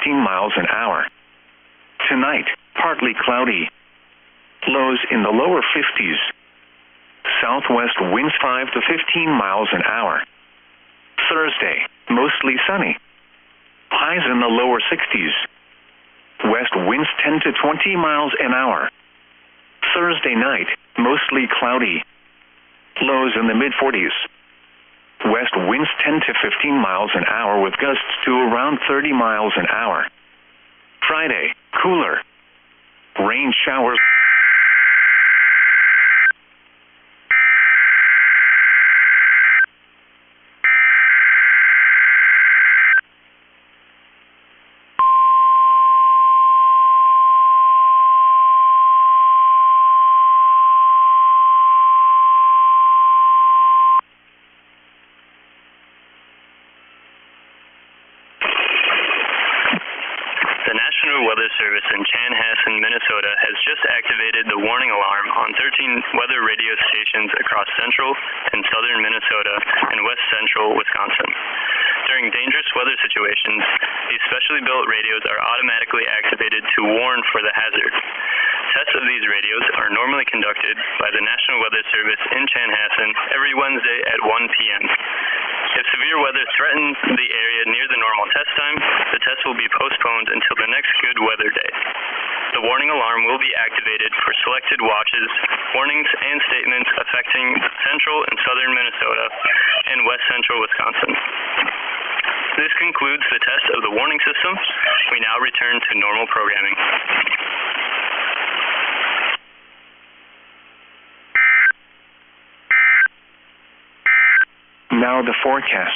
15 miles an hour. Tonight, partly cloudy. Lows in the lower 50s. Southwest winds 5 to 15 miles an hour. Thursday, mostly sunny. Highs in the lower 60s. West winds 10 to 20 miles an hour. Thursday night, mostly cloudy. Lows in the mid-40s. West winds 10 to 15 miles an hour with gusts to around 30 miles an hour. Friday, cooler. Rain showers. National Weather Service in Chanhassen, Minnesota has just activated the warning alarm on 13 weather radio stations across central and southern Minnesota and west central Wisconsin. During dangerous weather situations, these specially built radios are automatically activated to warn for the hazard. Tests of these radios are normally conducted by the National Weather Service in Chanhassen every Wednesday at 1 p.m. If severe weather threatens the area near the normal test time, the test will be postponed until the next good weather day. The warning alarm will be activated for selected watches, warnings, and statements affecting central and southern Minnesota and west central Wisconsin. This concludes the test of the warning system. We now return to normal programming. Now the forecast.